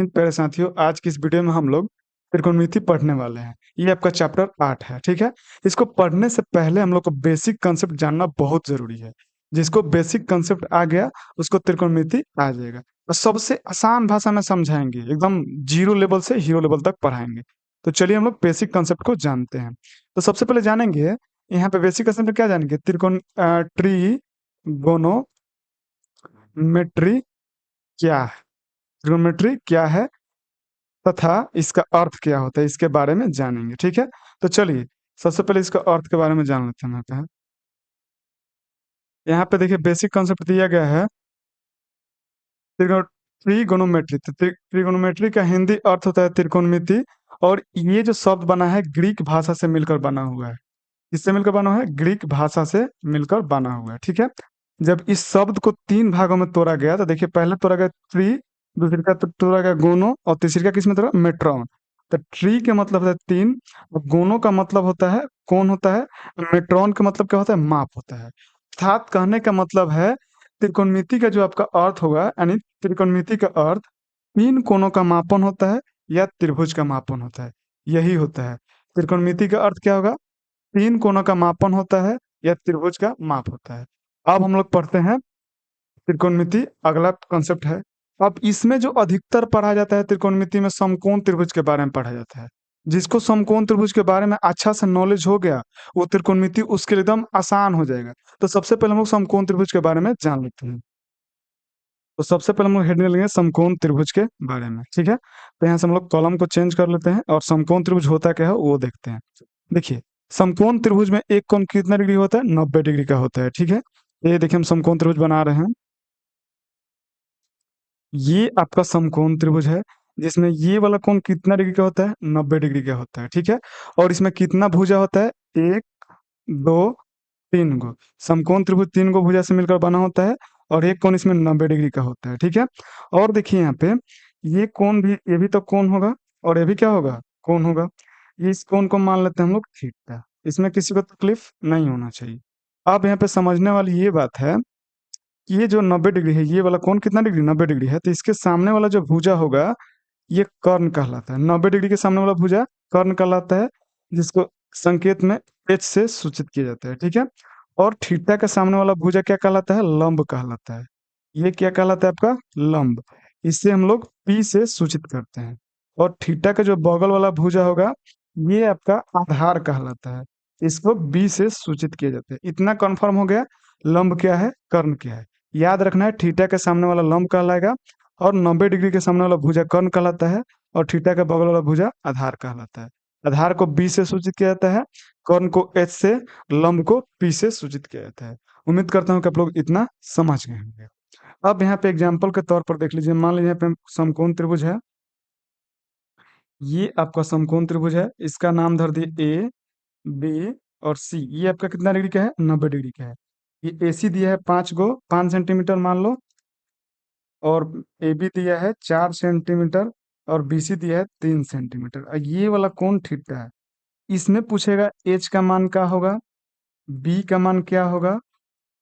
प्यारे साथियों, आज की इस वीडियो में हम लोग त्रिकोणमिति पढ़ने वाले हैं। ये आपका चैप्टर 8 है, ठीक है। इसको पढ़ने से पहले हम लोग को बेसिक कंसेप्ट जानना बहुत जरूरी है। जिसको बेसिक कंसेप्ट आ गया उसको त्रिकोणमिति आ जाएगा। और सबसे आसान भाषा में समझाएंगे, एकदम जीरो लेवल से हीरो लेवल तक पढ़ाएंगे। तो चलिए हम लोग बेसिक कंसेप्ट को जानते हैं। तो सबसे पहले जानेंगे, यहाँ पे बेसिक कंसेप्ट क्या जानेंगे, ट्रिगोनोमेट्री क्या है, ट्रिगोनोमेट्री क्या है तथा इसका अर्थ क्या होता है, इसके बारे में जानेंगे, ठीक है। तो चलिए सबसे पहले इसका अर्थ के बारे में जान लेते हैं। यहाँ पे देखिए बेसिक कॉन्सेप्ट दिया गया है ट्रिगोनोमेट्री। तो ट्रिगोनोमेट्री का हिंदी अर्थ होता है त्रिकोणमिति। और ये जो शब्द बना है ग्रीक भाषा से मिलकर बना हुआ है। किससे मिलकर बना हुआ है? ग्रीक भाषा से मिलकर बना हुआ है, ठीक है। जब इस शब्द को तीन भागों में तोड़ा गया तो देखिए, पहले तोड़ा गया ट्री, दूसरी का तोड़ा गया गोनो, और तीसरी का किसमें तोड़ा? मेट्रॉन। तो ट्री के मतलब होता है तीन, और गोनो का मतलब होता है कौन होता है, मेट्रॉन का मतलब क्या होता है? माप होता है। अर्थात कहने का मतलब है त्रिकोणमिति का जो आपका अर्थ होगा, यानी त्रिकोणमिति का अर्थ तीन कोणों का मापन होता है या त्रिभुज का मापन होता है, यही होता है। त्रिकोणमिति का अर्थ क्या होगा? तीन कोणों का मापन होता है या त्रिभुज का माप होता है। अब हम लोग पढ़ते हैं त्रिकोणमिति, अगला कॉन्सेप्ट है। अब इसमें जो अधिकतर पढ़ा जाता है त्रिकोणमिति में, समकोण त्रिभुज के बारे में पढ़ा जाता है। जिसको समकोण त्रिभुज के बारे में अच्छा से नॉलेज हो गया, वो त्रिकोणमिति उसके लिए एकदम आसान हो जाएगा। तो सबसे पहले हम लोग समकोण त्रिभुज के बारे में जान लेते हैं। तो सबसे पहले हम लोग हेडिंग लेंगे समकोण त्रिभुज के बारे में, ठीक है। तो यहाँ से हम लोग कॉलम को चेंज कर लेते हैं और समकोण त्रिभुज होता क्या है वो देखते हैं। देखिए, समकोण त्रिभुज में एक कोण कितना डिग्री होता है? 90 डिग्री का होता है, ठीक है। ये देखिए हम समकोण त्रिभुज बना रहे हैं। ये आपका समकोण त्रिभुज है, जिसमें ये वाला कोण कितना डिग्री का होता है? 90 डिग्री का होता है, ठीक है। और इसमें कितना भुजा होता है? एक, दो, तीन गो। समकोण त्रिभुज तीन गो भुजा से मिलकर बना होता है, और एक कोण इसमें 90 डिग्री का होता है, ठीक है। और देखिए यहाँ पे ये कोण भी, ये भी तो कोण होगा, और ये भी क्या होगा? कोण होगा। ये इस कोण को मान लेते हैं हम लोग थीटा। इसमें किसी को तकलीफ नहीं होना चाहिए। अब यहाँ पे समझने वाली ये बात है कि ये जो 90 डिग्री है, ये वाला कोण कितना डिग्री? 90 डिग्री है। तो इसके सामने वाला जो भुजा होगा ये कर्ण कहलाता है। 90 डिग्री के सामने वाला भुजा कर्ण कहलाता है, जिसको संकेत में एच से सूचित किया जाता है, ठीक है। और थीटा के सामने वाला भुजा क्या कहलाता है? लंब कहलाता है। ये क्या कहलाता है? आपका लंब। इससे हम लोग पी से सूचित करते हैं। और थीटा का जो बगल वाला भुजा होगा, ये आपका आधार कहलाता है। इसको बी से सूचित किया जाता है। इतना कंफर्म हो गया, लंब क्या है, कर्ण क्या है। याद रखना है, थीटा के सामने वाला लंब कहलाएगा, और 90 डिग्री के सामने वाला भुजा कर्ण कहलाता है, और थीटा के बगल वाला भुजा आधार कहलाता है। आधार को बी से सूचित किया जाता है, कर्ण को एच से, लंब को पी से सूचित किया जाता है। उम्मीद करता हूँ कि आप लोग इतना समझ गए होंगे। अब यहाँ पे एग्जाम्पल के तौर पर देख लीजिए, मान लीजिए यहाँ पे समकोण त्रिभुज है। ये आपका समकोण त्रिभुज है, इसका नाम धर दिए ए, बी और सी। ये आपका कितना डिग्री का है? 90 डिग्री का है। ये ए सी दिया है 5 सेंटीमीटर मान लो, और ए बी दिया है 4 सेंटीमीटर, और बी सी दिया है 3 सेंटीमीटर। और ये वाला कोण थीटा है। इसमें पूछेगा एच का मान क्या होगा, बी का मान क्या होगा,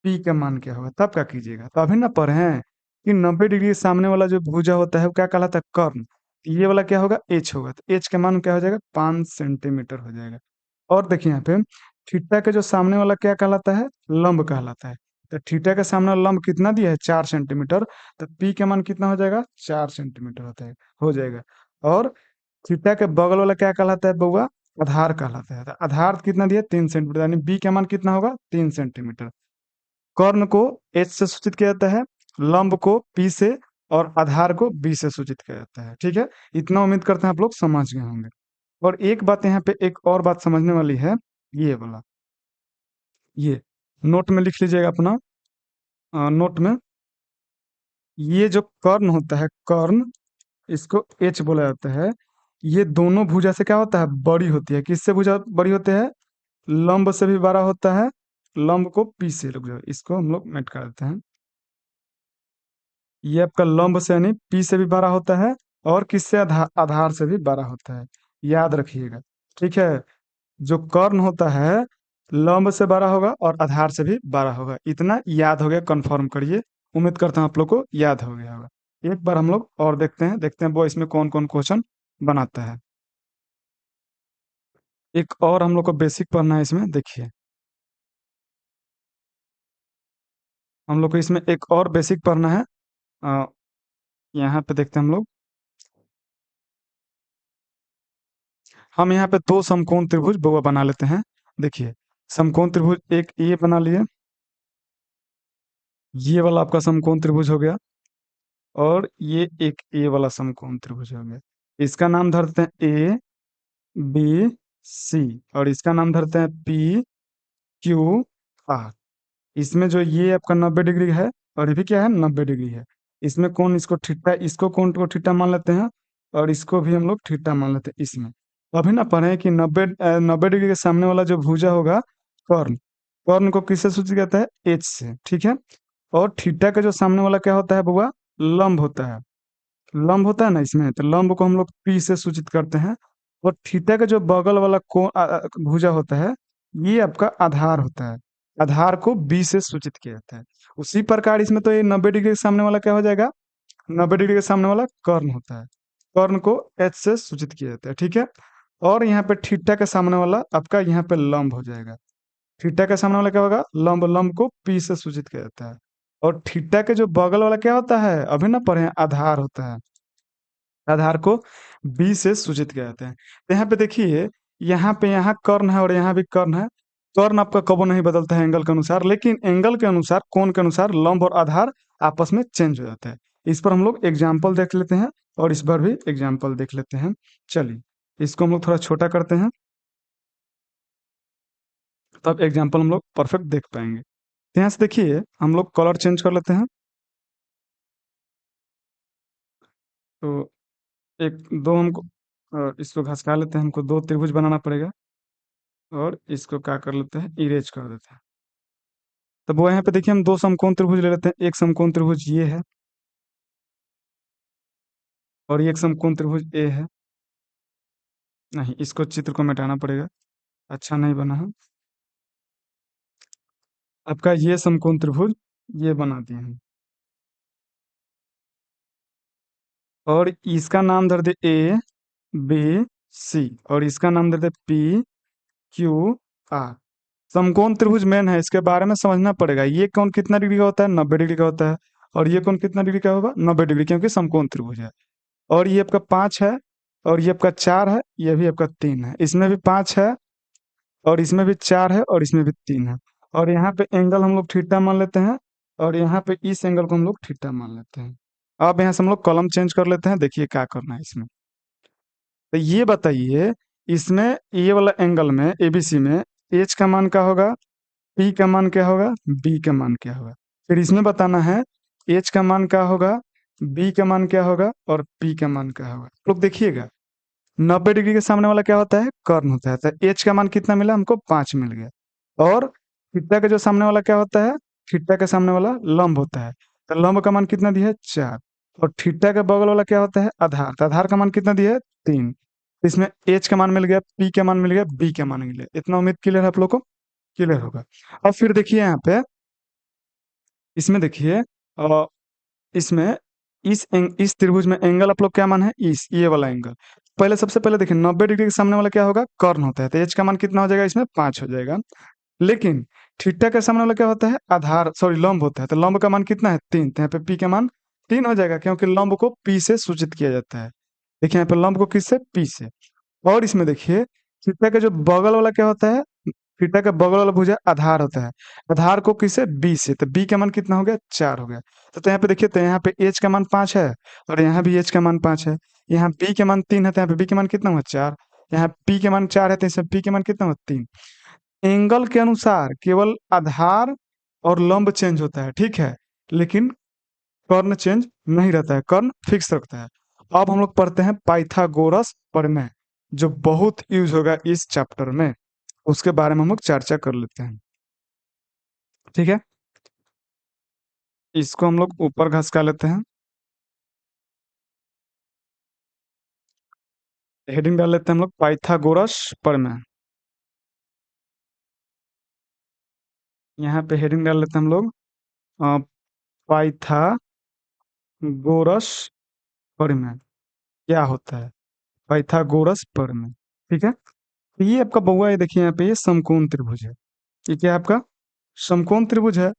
पी का मान क्या होगा, तब क्या कीजिएगा। तो अभी ना पढ़े हैं कि 90 डिग्री के सामने वाला जो भुजा होता है वो क्या कहलाता है? कर्ण। ये वाला क्या होगा? एच होगा। तो एच का मान क्या हो जाएगा? 5 सेंटीमीटर हो जाएगा। और देखिए यहाँ पे थीटा के जो सामने वाला क्या कहलाता है? लंब कहलाता है। तो थीटा के सामने वाला लंब कितना दिया है? 4 सेंटीमीटर। तो पी का मान कितना हो जाएगा? 4 सेंटीमीटर होता है, हो जाएगा। और थीटा के बगल वाला क्या कहलाता है बउआ? आधार कहलाता है। तो आधार कितना दिया? 3 सेंटीमीटर, यानी बी का मान कितना होगा? 3 सेंटीमीटर। कर्ण को एच से सूचित किया जाता है, लंब को पी से, और आधार को बी से सूचित किया जाता है, ठीक है। इतना उम्मीद करते हैं आप लोग समझ गए होंगे। और एक बात यहाँ पे, एक और बात समझने वाली है, ये वाला, ये नोट में लिख लीजिएगा अपना, नोट में। ये जो कर्ण होता है, कर्ण, इसको एच बोला जाता है। ये दोनों भुजा से क्या होता है? बड़ी होती है। किससे भुजा बड़ी होते हैं? लंब से भी बड़ा होता है। लंब को पी से, रुक जाओ इसको हम लोग मेट कर देते हैं। ये आपका लंब से यानी पी से भी बड़ा होता है, और किससे? आधार से भी बड़ा होता है। याद रखिएगा, ठीक है। जो कर्ण होता है लंब से बड़ा होगा और आधार से भी बड़ा होगा। इतना याद हो गया, कंफर्म करिए। उम्मीद करता हूँ आप लोग को याद हो गया होगा। एक बार हम लोग और देखते हैं वो इसमें कौन कौन क्वेश्चन बनाता है। एक और हम लोग को बेसिक पढ़ना है इसमें, देखिए हम लोग को इसमें एक और बेसिक पढ़ना है। अ, यहाँ पे देखते हैं हम लोग, हम यहाँ पे दो समकोण त्रिभुज वो बना लेते हैं। देखिए समकोण त्रिभुज एक ये बना लिए, ये वाला आपका समकोण त्रिभुज हो गया, और ये एक ए वाला समकोण त्रिभुज हो गया। इसका नाम धरते हैं ए बी सी, और इसका नाम धरते हैं पी क्यू आर। इसमें जो ये आपका 90 डिग्री है, और ये भी क्या है, 90 डिग्री है। इसमें कौन इसको थीटा, इसको कौन को थीटा मान लेते हैं, और इसको भी हम लोग थीटा मान लेते हैं इसमें। अभी ना पढ़े कि 90 डिग्री के सामने वाला जो भुजा होगा, कर्ण, कर्ण को किससे सूचित करता है, एच से, ठीक है। और थीटा का जो सामने वाला क्या होता है बुआ, लंब होता है। लंब होता है ना इसमें, तो लंब को हम लोग पी से सूचित करते हैं। और थीटा का जो बगल वाला भुजा होता है, ये आपका आधार होता है। आधार को बी से सूचित किया जाता है। उसी प्रकार इसमें तो ये 90 डिग्री के सामने वाला क्या हो जाएगा, 90 डिग्री के सामने वाला कर्ण होता है। कर्ण को एच से सूचित किया जाता है, ठीक है। और यहाँ पे थीटा के सामने वाला आपका यहाँ पे लंब हो जाएगा। थीटा के सामने वाला क्या होगा, लंब, लंब को पी से सूचित किया जाता है। और थीटा के जो बगल वाला क्या होता है, अभी ना पढ़े हैं, आधार होता है। आधार को बी से सूचित किया जाता है। तो यहाँ पे देखिए, यहाँ पे यहाँ कर्ण है और यहाँ भी कर्ण है। कर्ण आपका कबो नहीं बदलता है एंगल के अनुसार, लेकिन एंगल के अनुसार, कोण के अनुसार लंब और आधार आपस में चेंज हो जाता है। इस पर हम लोग एग्जाम्पल देख लेते हैं, और इस पर भी एग्जाम्पल देख लेते हैं। चलिए इसको हम लोग थोड़ा छोटा करते हैं, तब एग्जाम्पल हम लोग परफेक्ट देख पाएंगे। तो यहाँ से देखिए हम लोग कलर चेंज कर लेते हैं। तो एक दो हमको इसको घसका लेते हैं, हमको दो त्रिभुज बनाना पड़ेगा, और इसको क्या कर लेते हैं, इरेज कर देते हैं। तब वो यहाँ पे देखिए हम दो समकोण त्रिभुज ले लेते हैं। एक समकोण त्रिभुज ये है, और ये एक समकोण त्रिभुज ए है। नहीं, इसको चित्र को मिटाना पड़ेगा, अच्छा नहीं बना है। आपका ये समकोण त्रिभुज ये बना दिए हैं, और इसका नाम धर दे ए बी सी, और इसका नाम धर दे पी क्यू आर। समकोण त्रिभुज मेन है, इसके बारे में समझना पड़ेगा। ये कौन कितना डिग्री का होता है, 90 डिग्री का होता है। और ये कौन कितना डिग्री का होगा, 90 डिग्री, क्योंकि समकोण त्रिभुज है। और ये आपका 5 है, और ये आपका 4 है, ये भी आपका 3 है। इसमें भी 5 है, और इसमें भी 4 है, और इसमें भी 3 है। और यहाँ पे एंगल हम लोग थीटा मान लेते हैं, और यहाँ पे इस एंगल को हम लोग थीटा मान लेते हैं। अब यहाँ से हम लोग कॉलम चेंज कर लेते हैं, देखिए क्या करना है इसमें। तो ये बताइए, इसमें ये वाला एंगल में एबीसी में एच का मान क्या होगा, पी का मान क्या होगा, बी का मान क्या होगा। फिर इसमें बताना है एच का मान क्या होगा, बी का मान क्या होगा, और पी का मान क्या होगा। लोग देखिएगा, 90 डिग्री के सामने वाला क्या होता है, कर्ण होता है। तो एच का मान कितना मिला हमको, 5 मिल गया। और थीटा के जो सामने वाला क्या होता है, थीटा के सामने वाला लंब होता है। तो लंब का मान कितना दिया है, 4। और थीटा के बगल वाला क्या होता है, आधार। तो आधार का मान कितना दिया है, 3। इसमें एच का मान मिल गया, पी का मान मिल गया, बी का मान मिल गया। इतना उम्मीद क्लियर है आप लोग को, क्लियर होगा। अब फिर देखिए यहाँ पे, इसमें देखिए इसमें इस त्रिभुज में एंगल आप लोग क्या मान है, इस ये वाला एंगल। पहले सबसे पहले देखिए 90 डिग्री के सामने वाला क्या होगा, कर्ण होता है। तो एच का मान कितना हो जाएगा, इसमें 5 हो जाएगा। लेकिन थीटा के सामने वाला क्या होता है, आधार, सॉरी लंब होता है। तो लंब का मान कितना है, 3। तो यहाँ पे पी का मान 3 हो जाएगा, क्योंकि लंब को पी से सूचित किया जाता है। देखिए यहाँ पे लंब को किससे, पी से। और इसमें देखिए थीटा का जो बगल वाला क्या होता है, थीटा का बगल वाला भुजा आधार होता है। आधार को किससे, बी से। तो बी का मान कितना हो गया, 4 हो गया। तो यहाँ पे देखिए, तो यहाँ पे एच का मान 5 है, और यहाँ भी एच का मान 5 है। यहाँ बी के मान 3 है, तो यहाँ पे बी के मान कितना हुआ, 4। यहाँ पी के मान 4 है, तो इसमें पी के मान कितना हुआ, 3। एंगल के अनुसार केवल आधार और लंब चेंज होता है, ठीक है। लेकिन कर्ण चेंज नहीं रहता है, कर्ण फिक्स रखता है। अब हम लोग पढ़ते हैं पाइथागोरस प्रमेय, जो बहुत यूज होगा इस चैप्टर में। उसके बारे में हम लोग चर्चा कर लेते हैं, ठीक है। इसको हम लोग ऊपर घसका लेते हैं, हेडिंग डाल लेते हैं हम लोग पाइथागोरस प्रमेय। यहाँ पे हेडिंग डाल लेते हैं हम लोग पाइथागोरस प्रमेय क्या होता है? पाइथागोरस प्रमेय। ठीक है, तो ये आपका बउआ, ये देखिए यहाँ पे, ये समकोण त्रिभुज है। ये क्या है आपका? समकोण त्रिभुज है।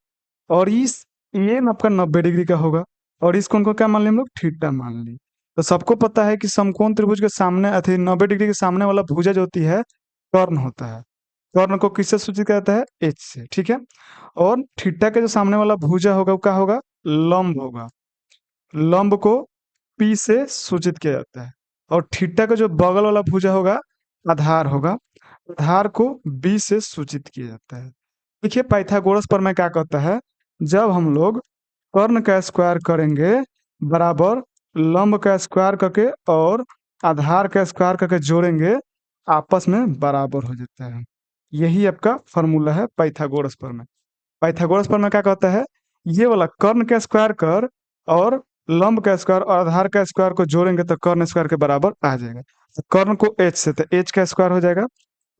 और इस ये न आपका 90 डिग्री का होगा, और इस कोण को क्या मान लिया हम लोग? थीटा मान ली। तो सबको पता है कि समकोण त्रिभुज के सामने अथी 90 डिग्री के सामने वाला भुजा जो होती है, कर्ण होता है। कर्ण को किससे सूचित करता है? एच से। ठीक है, और थीटा के जो सामने वाला भुजा होगा वो क्या होगा? लंब होगा। लंब को पी से सूचित किया जाता है। और थीटा का जो बगल वाला भुजा होगा, आधार होगा। आधार को बी से सूचित किया जाता है। देखिए पाइथागोरस प्रमेय क्या कहता है, जब हम लोग कर्ण का स्क्वायर करेंगे बराबर लंब का स्क्वायर करके और आधार का स्क्वायर करके जोड़ेंगे, आपस में बराबर हो जाता है। यही आपका फॉर्मूला है पाइथागोरस प्रमेय। पाइथागोरस प्रमेय क्या कहता है, ये वाला कर्ण का स्क्वायर कर और लंब का स्क्वायर और आधार का स्क्वायर को जोड़ेंगे तो कर्ण स्क्वायर के बराबर आ जाएगा। तो कर्ण को एच से तो एच का स्क्वायर हो जाएगा,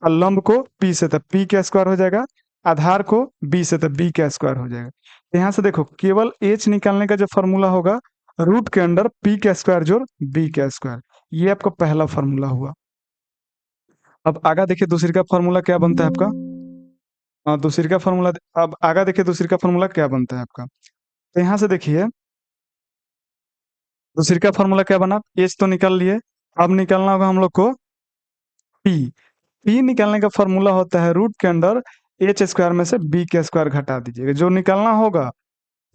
और लंब को पी से तो पी का स्क्वायर हो जाएगा, आधार को बी से तो बी का स्क्वायर हो जाएगा। यहाँ से देखो, केवल एच निकालने का जो फॉर्मूला होगा, रूट के अंडर पी का स्क्वायर जोड़ बी का स्क्वायर, ये आपका पहला फॉर्मूला हुआ। अब आगे देखिए दूसरी का फॉर्मूला क्या बनता है आपका। दूसरी का फॉर्मूला, अब आगे देखिए दूसरी का फॉर्मूला क्या बनता है आपका। तो यहाँ से देखिए दूसरी का फॉर्मूला क्या बना, एच तो निकाल लिए। अब निकालना होगा हम लोग को पी। पी निकालने का फॉर्मूला होता है रूट के अंडर एच स्क्वायर में से बी के स्क्वायर घटा दीजिएगा, जो निकालना होगा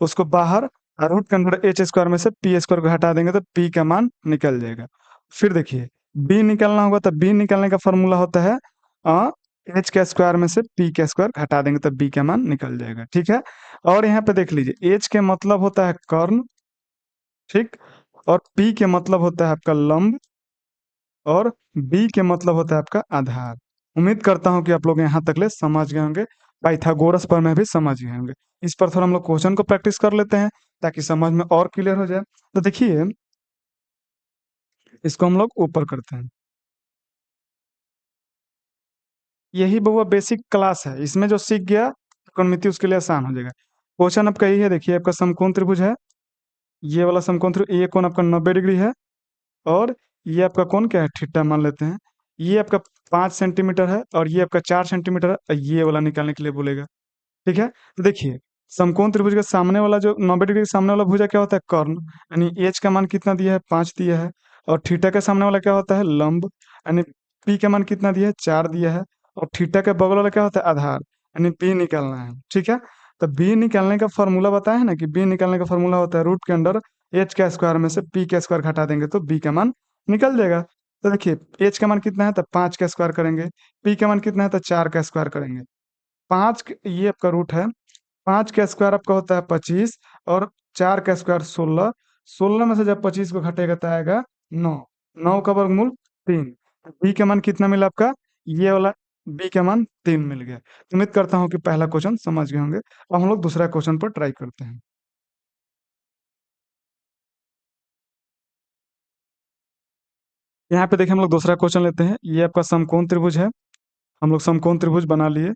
उसको बाहर, और रूट के अंदर एच स्क्वायर में से पी स्क्वायर को हटा देंगे तो पी का मान निकल जाएगा। फिर देखिए बी निकालना होगा, तो बी निकालने का फॉर्मूला होता है एच के स्क्वायर में से पी के स्क्वायर हटा देंगे तो बी का मान निकल जाएगा। ठीक है, और यहाँ पे देख लीजिए एच के मतलब होता है कर्ण, ठीक, और पी के मतलब होता है आपका लंब, और बी के मतलब होता है आपका आधार। उम्मीद करता हूँ कि आप लोग यहाँ तक ले समझ गए होंगे, पाइथागोरस पर में भी समझ गए होंगे। इस पर थोड़ा हम लोग क्वेश्चन को प्रैक्टिस कर लेते हैं ताकि समझ में और क्लियर हो जाए। तो देखिए इसको हम लोग ऊपर करते हैं। यही बहुआ बेसिक क्लास है, इसमें जो सीख गया त्रिकोणमिति उसके लिए आसान हो जाएगा। क्वेश्चन आपका यही है, देखिए आपका समकोण त्रिभुज है, ये वाला समकोण त्रिभुज, ये कोण आपका 90 डिग्री है, और ये आपका कोण क्या है? थीटा मान लेते हैं। ये आपका 5 सेंटीमीटर है, और ये आपका 4 सेंटीमीटर है, और ये वाला निकालने के लिए बोलेगा। ठीक है, तो देखिए समकोण त्रिभुज के सामने वाला जो 90 डिग्री के सामने वाला भुजा क्या होता है? कर्ण, यानी एच का मान कितना दिया है? 5 दिया है। और थीटा के सामने वाला क्या होता है? लंब, यानी पी का मान कितना दिया है? 4 दिया है। और थीटा के बगल वाला क्या होता है? आधार, यानी बी निकालना है। ठीक है, तो बी निकालने का फॉर्मूला बताया है ना, कि बी निकालने का फॉर्मूला होता है रूट के अंडर एच का स्क्वायर में से पी का स्क्वायर घटा देंगे तो बी का मान निकल जाएगा। तो देखिए एच का मान कितना है? तो 5 का स्क्वायर करेंगे। पी का मान कितना है? तो 4 का स्क्वायर करेंगे। ये आपका रूट है। 5 का स्क्वायर आपका होता है 25, और 4 का स्क्वायर 16। 16 में से जब 25 को घटेगा तो आएगा 9। 9 का वर्गमूल 3। बी का मान कितना मिला आपका? ये वाला बी का मान 3 मिल गया। उम्मीद करता हूँ कि पहला क्वेश्चन समझ गए होंगे। अब हम लोग दूसरा क्वेश्चन पर ट्राई करते हैं। यहाँ पे देखिए हम लोग दूसरा क्वेश्चन लेते हैं। ये आपका समकोण त्रिभुज है, हम लोग समकोण त्रिभुज बना लिए,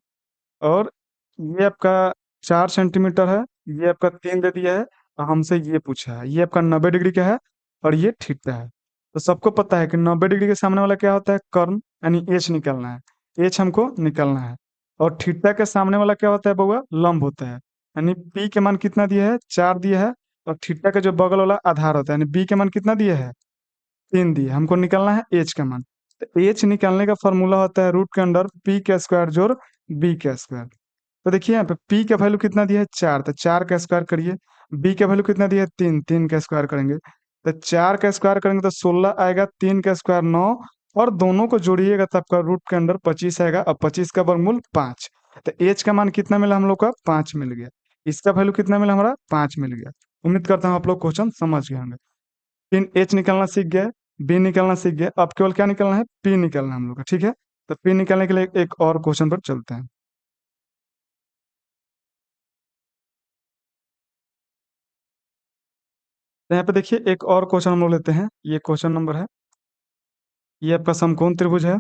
और ये आपका 4 सेंटीमीटर है, ये आपका 3 दे दिया है, और हमसे ये पूछा है, ये आपका 90 डिग्री का है, और ये थीटा है। तो सबको पता है कि 90 डिग्री के सामने वाला क्या होता है? कर्ण, यानी एच निकालना है, एच हमको निकालना है। और थीटा के सामने वाला क्या होता है बउआ? लंब होता है, यानी पी के मान कितना दिया है? 4 दिया है। और थीटा का जो बगल वाला आधार होता है, यानी बी के मान कितना दिया है? 3 दिए। हमको निकालना है एच का मान। तो एच निकालने का फॉर्मूला होता है रूट के अंडर पी का स्क्वायर जोड़ बी का स्क्वायर। तो देखिए यहाँ पे पी का वैल्यू कितना दिया है? 4, तो 4 का स्क्वायर करिए। बी का वैल्यू कितना दिया है? 3, 3 का स्क्वायर करेंगे। तो 4 का स्क्वायर करेंगे तो 16 आएगा, 3 का स्क्वायर 9, और दोनों को जोड़िएगा तो आपका रूट के अंदर 25 आएगा, और 25 का वर्गमूल 5। तो एच का मान कितना मिला हम लोग का? 5 मिल गया। इसका वैल्यू कितना मिला हमारा? 5 मिल गया। उम्मीद करता हूँ आप लोग क्वेश्चन समझ गए होंगे। फिर एच निकालना सीख गए, बी निकालना सीख गए, अब केवल क्या निकालना है? पी निकालना है हम लोग का। ठीक है, तो पी निकालने के लिए एक और क्वेश्चन पर चलते हैं। तो यहाँ पे देखिए एक और क्वेश्चन हम लोग लेते हैं। ये क्वेश्चन नंबर है, ये आपका समकोण त्रिभुज है,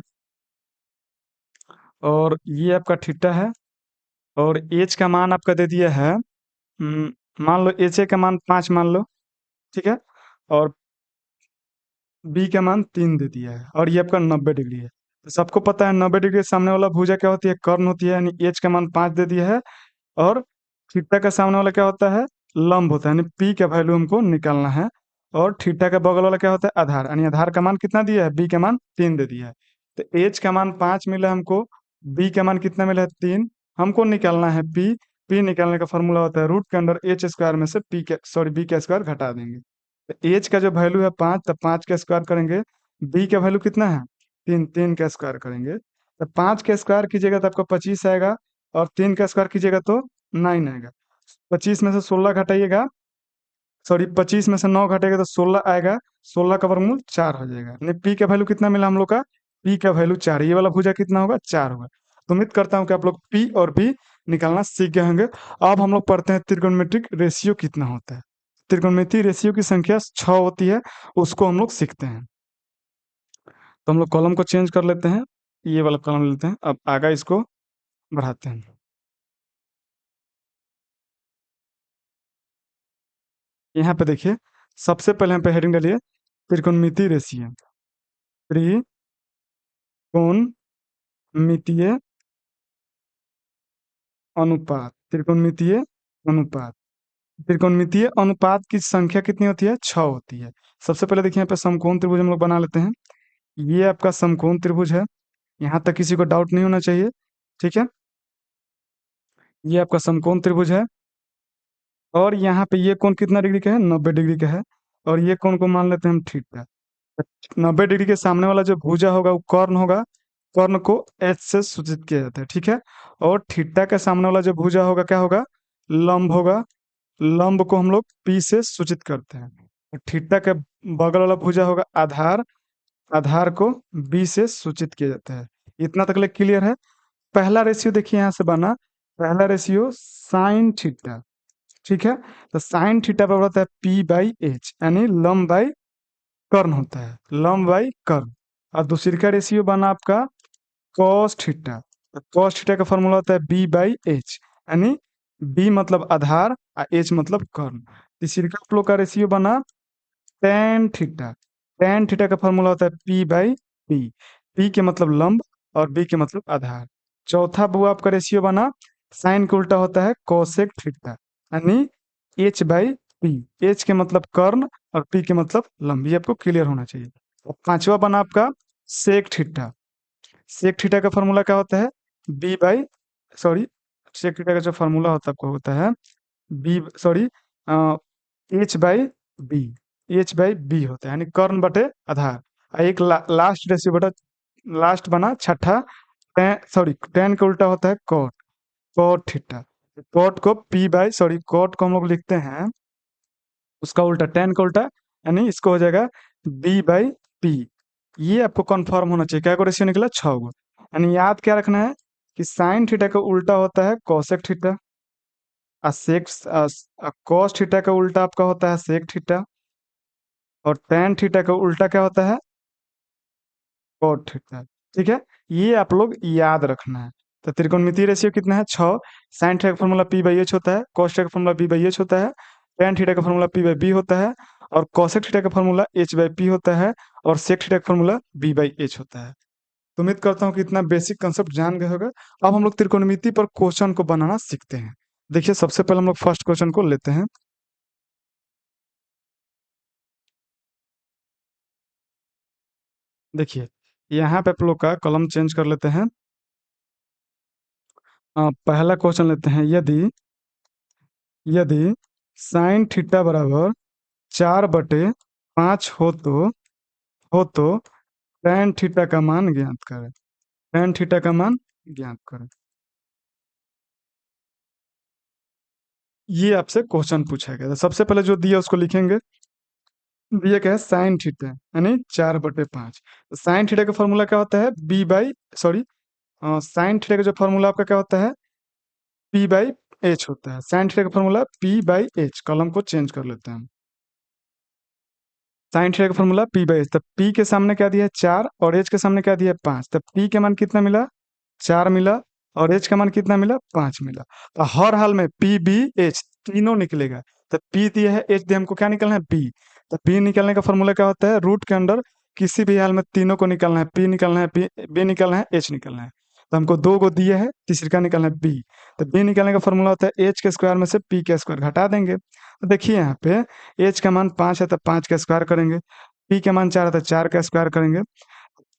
और ये आपका थीटा है, और एच का मान आपका दे दिया है, मान लो एच का मान 5 मान लो। ठीक है। और बी का मान 3 दे दिया है और ये आपका 90 डिग्री है। तो सबको पता है 90 डिग्री के सामने वाला भुजा क्या होती है, कर्ण होती है, यानी एच का मान 5 दे दिया है। और थीटा का सामने वाला क्या होता है, लंब होता है, यानी पी का वैल्यू हमको निकालना है। और थीटा का बगल वाला क्या होता है, आधार, यानी आधार का मान कितना दिया है, बी का मान 3 दे दिया है। तो एच का मान 5 मिला हमको, बी का मान कितना मिला है, 3। हमको निकालना है पी। पी निकालने का फॉर्मूला होता है रूट के अंदर एच स्क्वायर में से पी के सॉरी बी का स्क्वायर घटा देंगे। तो एच का जो वैल्यू है 5, तो 5 का स्क्वायर करेंगे। बी का वैल्यू कितना है, 3, 3 का स्क्वायर करेंगे। तो 5 का स्क्वायर कीजिएगा तो आपका 25 आएगा, और 3 का स्क्वायर कीजिएगा तो 9 आएगा। 25 में से 16 घटाइएगा, सॉरी 25 में से 9 घटेगा तो 16 आएगा। 16 का वर्गमूल 4 हो जाएगा, यानी पी का वैल्यू कितना मिला हम लोग का, पी का वैल्यू 4। ये वाला भुजा कितना होगा, 4 होगा। तो उम्मीद करता हूँ कि आप लोग पी और बी निकालना सीख गए होंगे। अब हम लोग पढ़ते हैं त्रिकोणमितिक रेशियो कितना होता है। त्रिकोणमितीय रेशियो की संख्या 6 होती है, उसको हम लोग सीखते हैं। तो हम लोग कॉलम को चेंज कर लेते हैं, ये वाला कॉलम लेते हैं, अब आगे इसको बढ़ाते हैं। यहाँ पे देखिए, सबसे पहले हम पे हेडिंग डालिए त्रिकोणमितीय रेशियो। त्रिकोणमितीय अनुपात, त्रिकोणमितीय अनुपात। त्रिकोणमितीय अनुपात की संख्या कितनी होती है, 6 होती है। सबसे पहले देखिए यहाँ पे समकोण त्रिभुज हम लोग बना लेते हैं। ये आपका समकोण त्रिभुज है, यहाँ तक किसी को डाउट नहीं होना चाहिए, ठीक है। ये आपका समकोण त्रिभुज है, और यहाँ पे ये कोण कितना डिग्री का है, 90 डिग्री का है। और ये कोण को मान लेते हैं हम थीटा। 90 डिग्री के सामने वाला जो भुजा होगा वो कर्ण होगा, कर्ण को एच से सूचित किया जाता है, ठीक है। और थीटा के सामने वाला जो भुजा होगा क्या होगा, लंब होगा। लंब को हम लोग पी से सूचित करते हैं। और थीटा के बगल वाला भुजा होगा आधार, आधार को बी से सूचित किया जाता है। इतना तक ले क्लियर है। पहला रेशियो देखिए यहाँ से बना, पहला रेशियो साइन थीटा, ठीक है। तो साइन थीटा बराबर होता है पी बाई एच, यानी लंब बाई कर्ण होता है, लंब बाई कर्ण। और दूसरी का रेशियो बना आपका कॉस थीटा। तो कॉस थीटा का फॉर्मूला होता है बी बाई एच, यानी बी मतलब आधार और एच मतलब कर्ण। तीसरी का आप लोग का रेशियो बना टेन थीटा। टेन थीटा का फॉर्मूला होता है पी बाई बी, पी के मतलब लंब और बी के मतलब आधार। चौथा वो आपका रेशियो बना साइन के उल्टा होता है कोसेक थीटा, यानी एच बाई पी। एच के मतलब कर्ण और पी के मतलब लंब, ये आपको क्लियर होना चाहिए। और पांचवा बना आपका सेक थीटा। सेक थीटा का फॉर्मूला क्या होता है, B by sorry sec theta का जो फॉर्मूला होता है आपको होता है B sorry H by B. H by B होता है, यानी कर्ण बटे आधार। और एक लास्ट रेशियो बटा, लास्ट बना छठा टेन, सॉरी टेन का उल्टा होता है कॉट, कॉट थीटा। कॉट को पी बाई सॉरी कॉट को हम लोग लिखते हैं उसका उल्टा, टेन का उल्टा, यानी इसको हो जाएगा बी बाई पी। ये आपको कंफर्म होना चाहिए, क्या को रेशियो निकला, 6 गो। यानी याद क्या रखना है कि साइन थीटा का उल्टा होता है कोसेक थीटा, और सेक कॉस थीटा का उल्टा आपका होता है सेक थीटा, और टेन थीटा का उल्टा क्या होता है, कॉट थीटा, ठीक है। ये आप लोग याद रखना है। तो त्रिकोणमितीय रेशियो कितना है, 6। साइन थीटा का फॉर्मूला पी बाई एच होता है, कॉस थीटा का फॉर्मूला बी बाई एच होता है, टेन थीटा का फॉर्मूला पी बाई बी होता है, और कॉसेक थीटा का फॉर्मूला एच बाई पी होता है, और सेक थीटा का फॉर्मूला बी बाई एच होता है। तो उम्मीद करता हूँ कि इतना बेसिक कंसेप्ट जान गए होगा। अब हम लोग त्रिकोणमिति पर क्वेश्चन को बनाना सीखते हैं। देखिए सबसे पहले हम लोग फर्स्ट क्वेश्चन को लेते हैं। देखिए यहाँ पे आप लोग का कलम चेंज कर लेते हैं। पहला क्वेश्चन लेते हैं, यदि यदि साइन थीटा बराबर 4/5 हो तो tan थीटा का मान ज्ञात करें। tan थीटा का मान ज्ञात करें, ये आपसे क्वेश्चन पूछा गया था। सबसे पहले जो दिया उसको लिखेंगे। दिया क्या है, साइन थीटा यानी 4/5। साइन थीटा का फॉर्मूला क्या होता है, B by sorry sine theta का जो फॉर्मूला आपका क्या होता है, पी बाई एच होता है। साइन थीटा का formula P by H, column को चेंज कर लेते हैं हम। साइन थीटा का फॉर्मूला पी बाई एच, तब पी के सामने क्या दिया है, 4, और एच के सामने क्या दिया है, 5। तब पी के मान कितना मिला, 4 मिला, और एच का मान कितना मिला, 5 मिला। तो हर हाल में पी बी एच तीनों निकलेगा। तो पी दिया है, एच दिया, हमको क्या निकलना है, बी। तो बी निकलने का फॉर्मूला क्या होता है, रूट के अंडर किसी भी हाल में तीनों को निकलना है, पी निकलना है, बी निकलना है, एच निकलना है। तो हमको दो को दिए है, तीसरे का निकलना है बी। तो बी निकलने का फॉर्मूला होता है एच के स्क्वायर में से पी के स्क्वायर घटा देंगे। तो देखिए यहाँ पे एच का मान 5 है तो 5 का स्क्वायर करेंगे, पी का मान 4 है तो 4 का स्क्वायर करेंगे।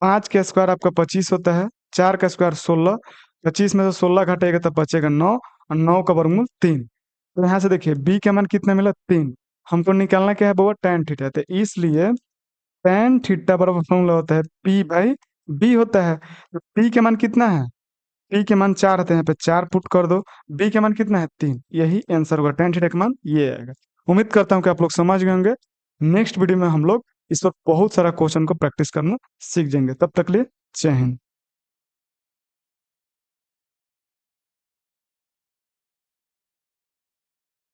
5 का स्क्वायर आपका 25 होता है, 4 का स्क्वायर 16, 25 में से 16 घटेगा तो बचेगा 9, और 9 का वर्गमूल 3। तो यहाँ से देखिए बी का मान कितना मिला, 3। हमको निकालना क्या है बाबा, tan थीटा। तो इसलिए tan थीटा बराबर फॉर्मूला होता है पी बाई बी होता है। तो पी के मान कितना है, पी के मान 4 है तो यहाँ पे 4 पुट कर दो, बी के मान कितना है, 3। यही आंसर होगा, tan थीटा का मान ये आएगा। उम्मीद करता हूँ कि आप लोग समझ गए होंगे। नेक्स्ट वीडियो में हम लोग इस वक्त बहुत सारा क्वेश्चन को प्रैक्टिस करना सीख जाएंगे। तब तक लिए जय हिंद।